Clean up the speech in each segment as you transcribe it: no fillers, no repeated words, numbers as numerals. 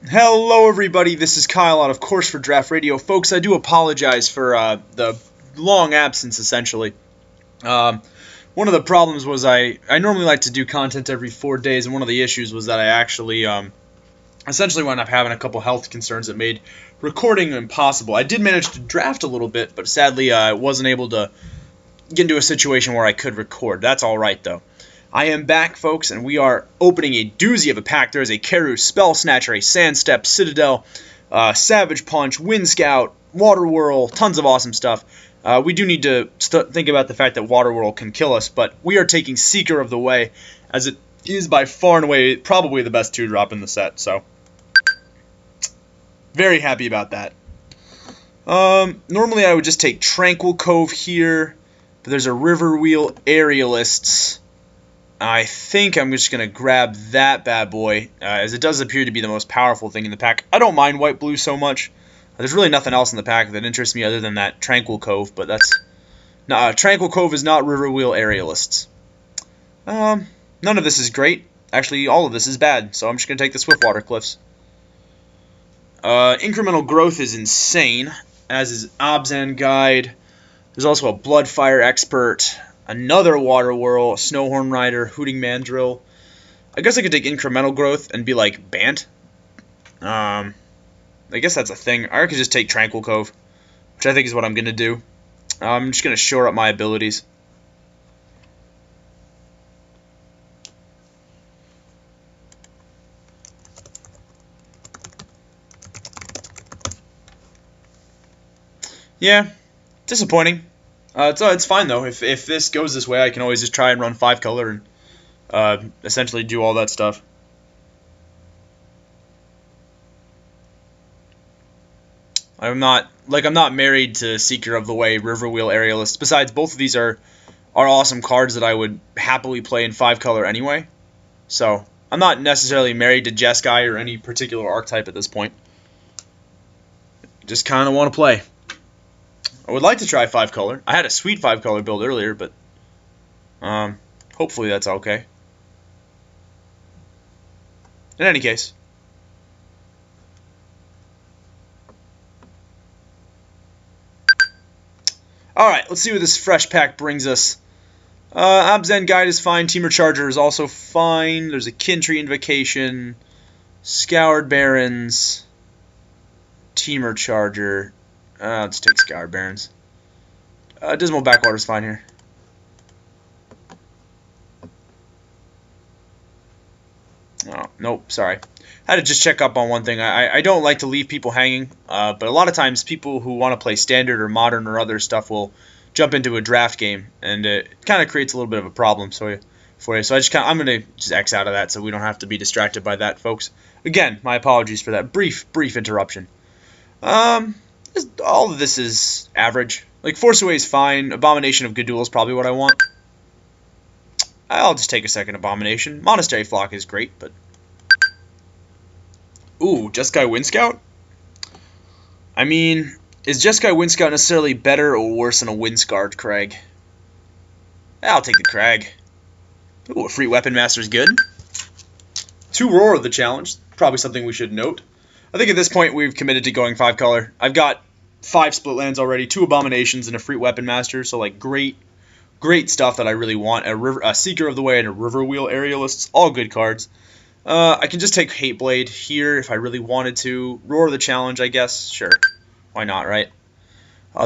Hello everybody, this is Kyle out of Course for Draft Radio. Folks, I do apologize for the long absence, essentially. One of the problems was I normally like to do content every 4 days, and one of the issues was that I actually essentially wound up having a couple health concerns that made recording impossible. I did manage to draft a little bit, but sadly I wasn't able to get into a situation where I could record. That's alright, though. I am back, folks, and we are opening a doozy of a pack. There is a Keru, Spell Snatcher, a Sandstep, Citadel, Savage Punch, Wind Scout, Water Whirl, tons of awesome stuff. We do need to think about the fact that Water Whirl can kill us, but we are taking Seeker of the Way, as it is by far and away probably the best 2-drop in the set, so very happy about that. Normally I would just take Tranquil Cove here, but there's a River Wheel Aerialists. I think I'm just going to grab that bad boy, as it does appear to be the most powerful thing in the pack. I don't mind white-blue so much. There's really nothing else in the pack that interests me other than that Tranquil Cove, but that's... Tranquil Cove is not River Wheel Aerialists. None of this is great. Actually, all of this is bad, so I'm just going to take the Swiftwater Cliffs. Incremental Growth is insane, as is Obzan Guide. There's also a Bloodfire Expert, another Water Whirl, Snowhorn Rider, Hooting Mandrill. I guess I could take Incremental Growth and be like Bant. I guess that's a thing. Or I could just take Tranquil Cove, which I think is what I'm going to do. I'm just going to shore up my abilities. Yeah, disappointing. It's fine, though. If this goes this way, I can always just try and run 5-color and essentially do all that stuff. I'm not married to Seeker of the Way, River Wheel Aerialist. Besides, both of these are awesome cards that I would happily play in 5-color anyway. So, I'm not necessarily married to Jeskai or any particular archetype at this point. Just kind of want to play. I would like to try 5-color. I had a sweet 5-color build earlier, but hopefully that's okay. In any case. Alright, let's see what this fresh pack brings us. Obzan Guide is fine. Teamer Charger is also fine. There's a Kintree Invocation. Scoured Barrens. Teamer Charger. Let's take Scoured Barrens. Dismal Backwater's fine here. Oh, nope, sorry. I had to just check up on one thing. I don't like to leave people hanging, but a lot of times people who want to play Standard or Modern or other stuff will jump into a draft game, and it kind of creates a little bit of a problem for you. So I'm going to just X out of that so we don't have to be distracted by that, folks. Again, my apologies for that brief interruption. All of this is average. Like, Force Away is fine. Abomination of Gudul is probably what I want. I'll just take a second Abomination. Monastery Flock is great, but... Ooh, Jeskai Wind Scout? I mean, is Jeskai Wind Scout necessarily better or worse than a Windscarred Crag? I'll take the Crag. Ooh, a Free Weapon Master is good. 2 Roar of the Challenge. Probably something we should note. I think at this point we've committed to going 5-color. I've got 5 split lands already, 2 Abominations, and a Free Weapon Master, so like great stuff that I really want. A Seeker of the Way and a River Wheel Aerialists, all good cards. I can just take Hateblade here if I really wanted to. Roar of the Challenge, I guess. Sure. Why not, right?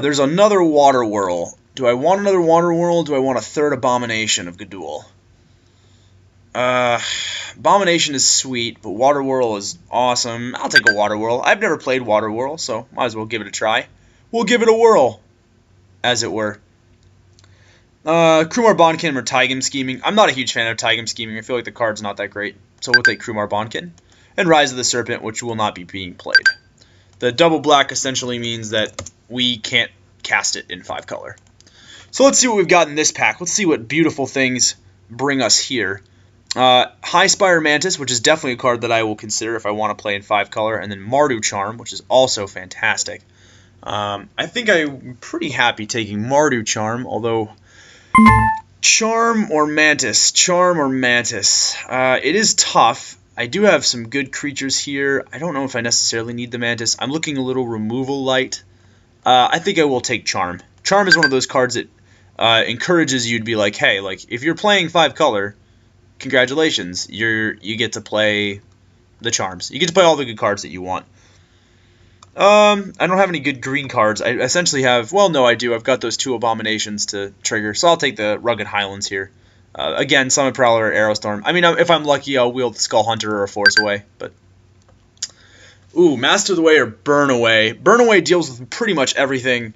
There's another Water Whirl. Do I want another Water Whirl? Do I want a 3rd Abomination of Gudul? Abomination is sweet, but Water Whirl is awesome. I'll take a Water Whirl. I've never played Water Whirl, so might as well give it a try. We'll give it a whirl, as it were. Krumar Bonkin or Taigam Scheming. I'm not a huge fan of Taigam Scheming. I feel like the card's not that great. So we'll take Krumar Bonkin. And Rise of the Serpent, which will not be being played. The double black essentially means that we can't cast it in 5-color. So let's see what we've got in this pack. Let's see what beautiful things bring us here. High Spire Mantis, which is definitely a card that I will consider if I want to play in 5-color. And then Mardu Charm, which is also fantastic. I think I'm pretty happy taking Mardu Charm, although... Charm or Mantis? Charm or Mantis? It is tough. I do have some good creatures here. I don't know if I necessarily need the Mantis. I'm looking a little removal light. I think I will take Charm. Charm is one of those cards that encourages you to be like, hey, like if you're playing 5-color, congratulations, you get to play the Charms. You get to play all the good cards that you want. I don't have any good green cards. I essentially have, well, no, I do. I've got those 2 Abominations to trigger, so I'll take the Rugged Highlands here. Again, Summon Prowler or Aerostorm. I mean, if I'm lucky, I'll wield Skull Hunter or a Force Away, but... Ooh, Master the Way or Burn Away. Burn Away deals with pretty much everything.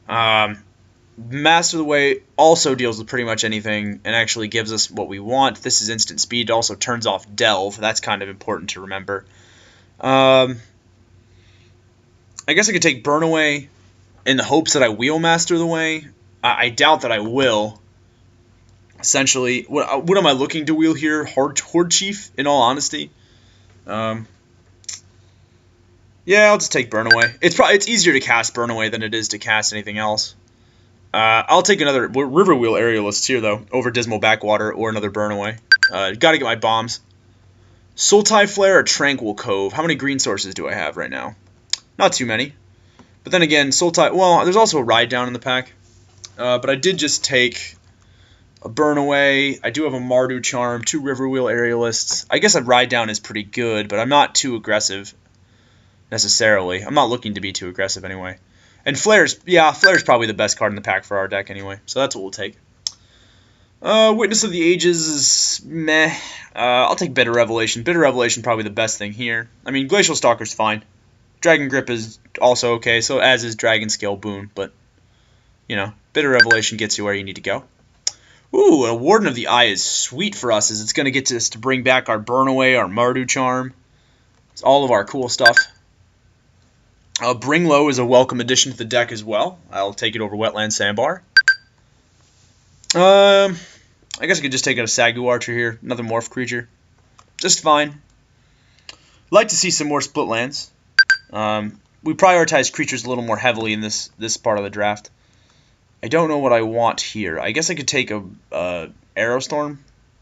Master the Way also deals with pretty much anything and actually gives us what we want. This is instant speed. It also turns off Delve. That's kind of important to remember. I guess I could take Burn Away in the hopes that I wheel Master the Way. I doubt that I will. Essentially, what am I looking to wheel here? Horde Chief, in all honesty. Yeah, I'll just take Burn Away. It's easier to cast Burn Away than it is to cast anything else. I'll take another Riverwheel Aerialist here, though, over Dismal Backwater or another Burn Away. Gotta get my bombs. Sultai Flare or Tranquil Cove? How many green sources do I have right now? Not too many. But then again, Sultai... Well, there's also a Ride Down in the pack. But I did just take a Burn Away. I do have a Mardu Charm, 2 Riverwheel Aerialists. I guess a Ride Down is pretty good, but I'm not too aggressive, necessarily. I'm not looking to be too aggressive anyway. And Flare's probably the best card in the pack for our deck anyway, so that's what we'll take. Witness of the Ages is meh. I'll take Bitter Revelation. Bitter Revelation probably the best thing here. I mean, Glacial Stalker's fine. Dragon Grip is also okay, so as is Dragon Scale Boon, but, you know, Bitter Revelation gets you where you need to go. Ooh, a Warden of the Eye is sweet for us, as it's going to get us to bring back our Burn Away, our Mardu Charm. It's all of our cool stuff. Bring Low is a welcome addition to the deck as well. I'll take it over Wetland Sandbar. I guess I could just take out a Sagu Archer here. Another Morph creature. Just fine. Like to see some more split lands. We prioritize creatures a little more heavily in this part of the draft. I don't know what I want here. I guess I could take a Aerostorm,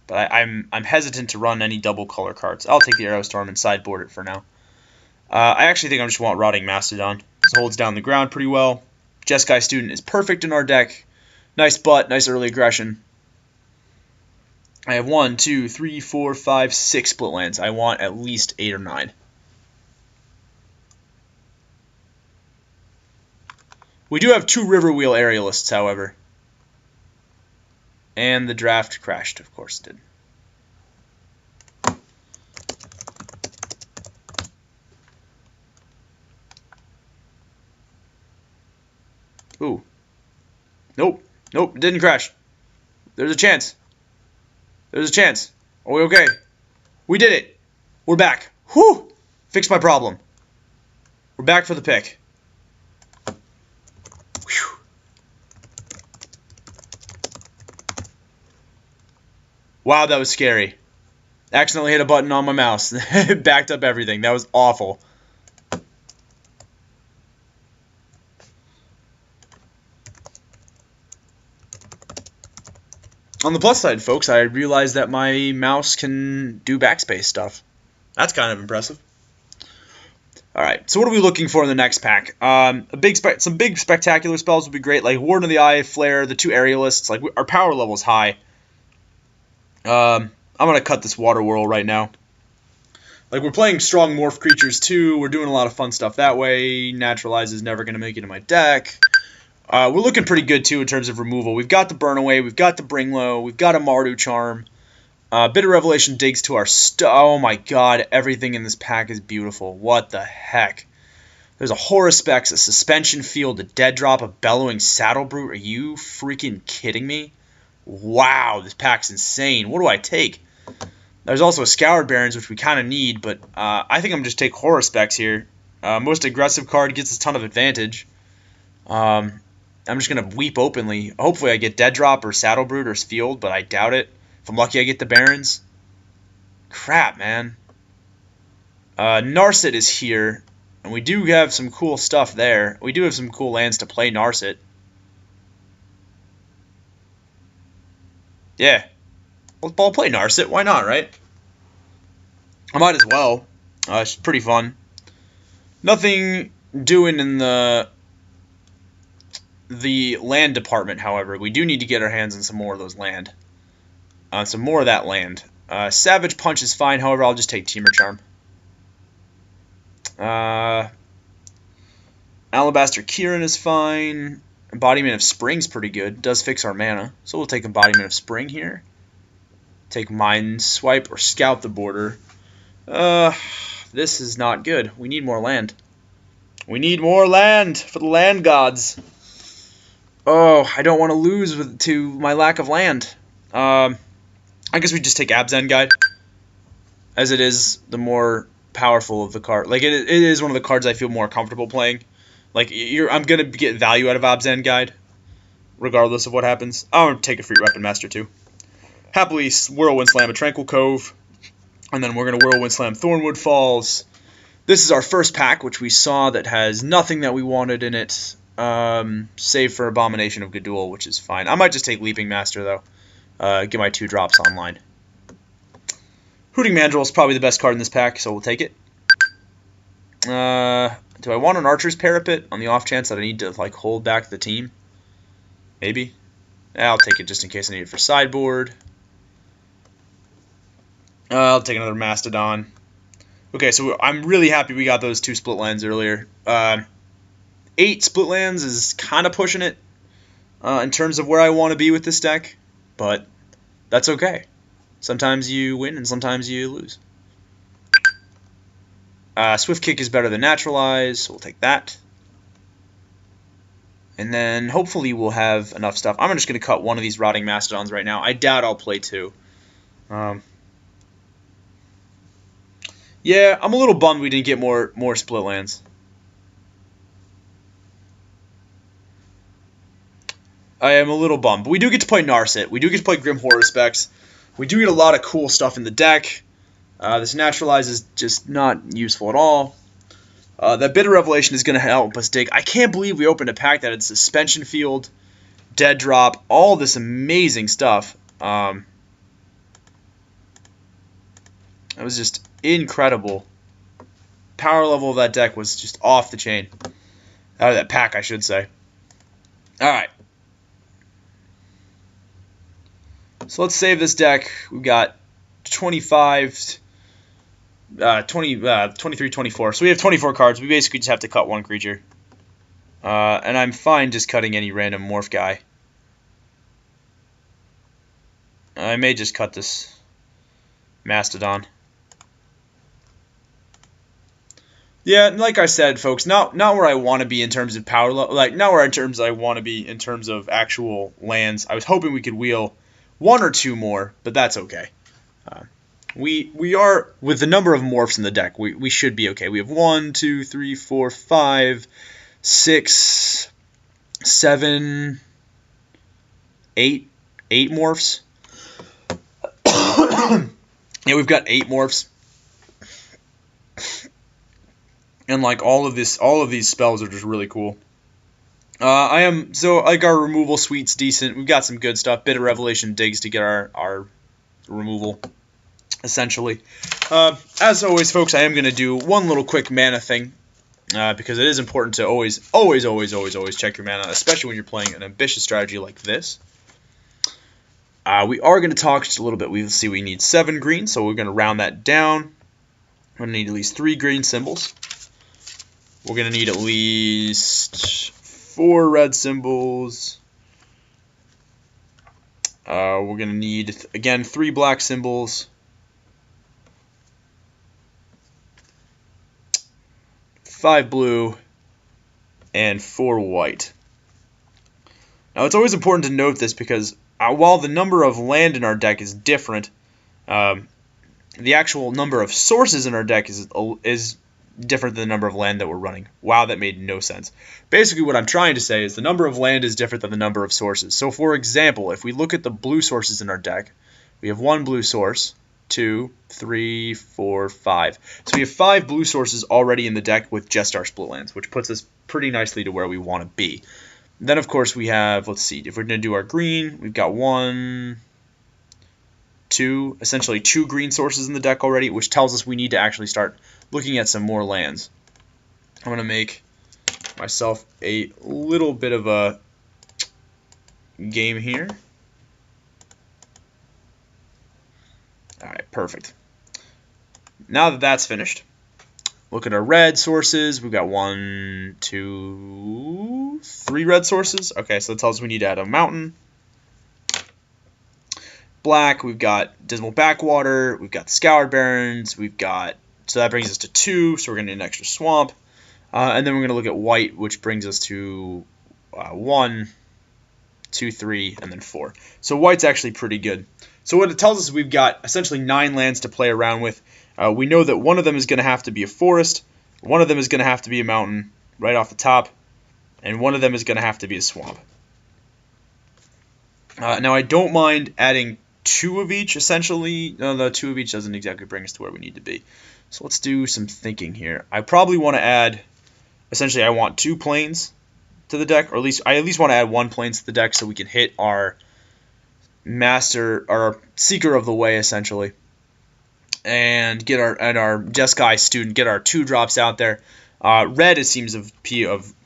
but I'm hesitant to run any double color cards. I'll take the Aerostorm and sideboard it for now. I actually think I just want Rotting Mastodon. It holds down the ground pretty well. Jeskai Student is perfect in our deck. Nice butt, nice early aggression. I have 1, 2, 3, 4, 5, 6 split lands. I want at least 8 or 9. We do have 2 Riverwheel Aerialists, however. And the draft crashed, of course it did. Ooh. Nope. Nope, it didn't crash. There's a chance. There's a chance. Are we okay? We did it. We're back. Whew! Fixed my problem. We're back for the pick. Whew. Wow, that was scary. Accidentally hit a button on my mouse. It backed up everything. That was awful. On the plus side, folks, I realized that my mouse can do backspace stuff. That's kind of impressive. Alright, so what are we looking for in the next pack? Some big spectacular spells would be great, like Warden of the Eye, Flare, the 2 Aerialists. Like, our power level is high. I'm going to cut this Water Whirl right now. Like, we're playing strong morph creatures too. We're doing a lot of fun stuff that way. Naturalize is never going to make it in my deck. We're looking pretty good, too, in terms of removal. We've got the Burn Away, we've got the Bring Low, we've got a Mardu Charm. Bitter Revelation digs to our oh my god, everything in this pack is beautiful. What the heck? There's a Horospex, a Suspension Field, a Dead Drop, a Bellowing Saddle Brute. Are you freaking kidding me? Wow, this pack's insane. What do I take? There's also a Scoured Barrens, which we kind of need, but I think I'm going to just take Horospex here. Most aggressive card gets a ton of advantage. I'm just going to weep openly. Hopefully I get Dead Drop or Saddle Brute or Field, but I doubt it. If I'm lucky, I get the Barrens. Crap, man. Narset is here, and we do have some cool stuff there. We do have some cool lands to play Narset. Yeah. I'll play Narset. Why not, right? I might as well. It's pretty fun. Nothing doing in the land department, however. We do need to get our hands on some more of those land. Some more of that land. Savage Punch is fine, however, I'll just take Teamer Charm. Alabaster Kieran is fine. Embodiment of Spring's pretty good. Does fix our mana. So we'll take Embodiment of Spring here. Take Mind Swipe or Scout the border. This is not good. We need more land. We need more land for the land gods. Oh, I don't want to lose to my lack of land. I guess we just take Abzen Guide, as it is the more powerful of the card. Like, it is one of the cards I feel more comfortable playing. Like, I'm going to get value out of Abzen Guide, regardless of what happens. I'm going to take a free Weapon Master, too. Happily Whirlwind Slam a Tranquil Cove, and then we're going to Whirlwind Slam Thornwood Falls. This is our first pack, which we saw that has nothing that we wanted in it, save for Abomination of Gadul, which is fine. I might just take Leaping Master, though. Get my 2 drops online. Hooting Mandrill is probably the best card in this pack, so we'll take it. Do I want an Archer's Parapet on the off chance that I need to like hold back the team? Maybe. I'll take it just in case I need it for sideboard. I'll take another Mastodon. Okay, so I'm really happy we got those 2 split lands earlier. 8 split lands is kind of pushing it in terms of where I want to be with this deck, but that's okay. Sometimes you win and sometimes you lose. Swift Kick is better than Naturalize, so we'll take that. And then hopefully we'll have enough stuff. I'm just going to cut one of these Rotting Mastodons right now. I doubt I'll play 2. Yeah, I'm a little bummed we didn't get more split lands. I am a little bummed. But we do get to play Narset. We do get to play Grim Horror Specs. We do get a lot of cool stuff in the deck. This Naturalize is just not useful at all. That Bitter Revelation is going to help us dig. I can't believe we opened a pack that had Suspension Field, Dead Drop, all this amazing stuff. It was just incredible. Power level of that deck was just off the chain. Out of that pack, I should say. Alright. So let's save this deck. We've got 23, 24. So we have 24 cards. We basically just have to cut 1 creature. And I'm fine just cutting any random morph guy. I may just cut this Mastodon. Yeah, like I said, folks, not where I want to be in terms of power level. Like, not where I want to be in terms of actual lands. I was hoping we could wheel 1 or 2 more, but that's okay. We are, with the number of morphs in the deck, we should be okay. We have 1, 2, 3, 4, 5, 6, 7, 8 morphs. Yeah, we've got 8 morphs. And like all of these spells are just really cool. Like our removal suite's decent. We've got some good stuff. Bitter Revelation digs to get our removal, essentially. As always, folks, I am going to do one little quick mana thing, because it is important to always check your mana, especially when you're playing an ambitious strategy like this. We are going to talk just a little bit. We see we need 7 green, so we're going to round that down. We're going to need at least 3 green symbols. We're going to need at least 4 red symbols. We're going to need, again, 3 black symbols. 5 blue. And 4 white. Now, it's always important to note this because while the number of land in our deck is different, the actual number of sources in our deck is different than the number of land that we're running. Wow, that made no sense. Basically, what I'm trying to say is the number of land is different than the number of sources. So, for example, if we look at the blue sources in our deck, we have 1 blue source, 2, 3, 4, 5. So we have 5 blue sources already in the deck with just our split lands, which puts us pretty nicely to where we want to be. Then, of course, we have, let's see, if we're going to do our green, we've got 1, essentially 2 green sources in the deck already, which tells us we need to actually start looking at some more lands. I'm going to make myself a little bit of a game here. Alright, perfect. Now that that's finished, look at our red sources. We've got 1, 2, 3 red sources. Okay, so that tells us we need to add a mountain. Black, we've got Dismal Backwater, we've got Scoured Barrens, so that brings us to 2, so we're going to need an extra swamp. And then we're going to look at white, which brings us to 1, 2, 3, and then 4. So white's actually pretty good. So what it tells us is we've got essentially 9 lands to play around with. We know that one of them is going to have to be a forest, one of them is going to have to be a mountain right off the top, and one of them is going to have to be a swamp. Now I don't mind adding 2 of each, essentially. No, the 2 of each doesn't exactly bring us to where we need to be. So let's do some thinking here. I probably want to add, essentially I want 2 plains to the deck, or I at least want to add 1 plains to the deck so we can hit our master, our Seeker of the Way, essentially, and get our Jeskai student, get our 2 drops out there. Red, it seems of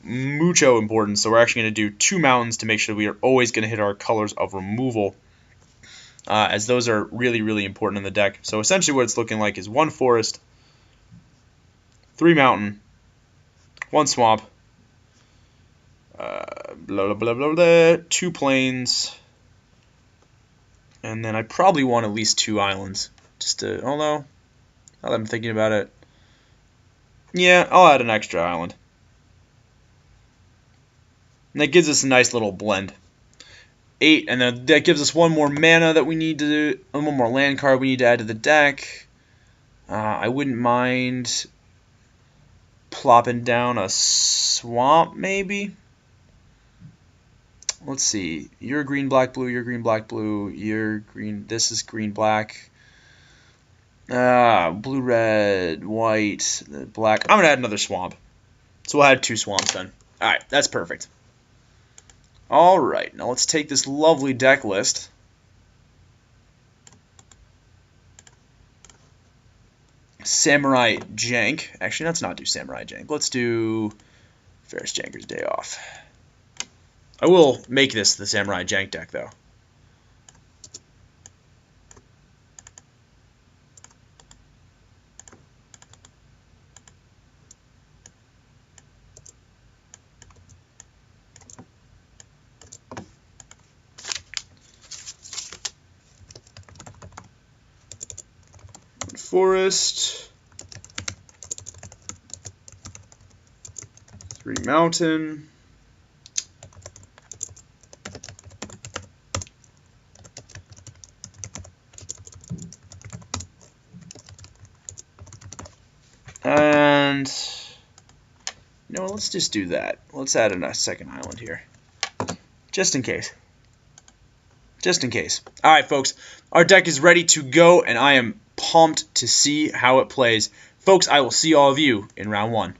mucho importance, so we're actually going to do 2 mountains to make sure we are always going to hit our colors of removal, as those are really, really important in the deck. So essentially what it's looking like is 1 forest, 3 mountain, 1 swamp, blah, blah, blah, blah, blah, 2 plains, and then I probably want at least 2 islands. Just to, although, now that I'm thinking about it, yeah, I'll add an extra island. And that gives us a nice little blend. 8, and then that gives us 1 more mana that we need to do, 1 more land card we need to add to the deck. I wouldn't mind plopping down a swamp, maybe. Let's see. You're green, black, blue. You're green, black, blue. You're green. This is green, black. Blue, red, white, black. I'm going to add another swamp. So we'll add 2 swamps then. Alright, that's perfect. Alright, now let's take this lovely deck list. Samurai Jank. Actually, let's not do Samurai Jank. Let's do Ferris Janker's Day Off. I will make this the Samurai Jank deck, though. Forest, 3 mountain, and you know what, let's just do that. Let's add a second island here, just in case. Just in case. All right, folks, our deck is ready to go, and I am pumped to see how it plays. Folks, I will see all of you in round 1.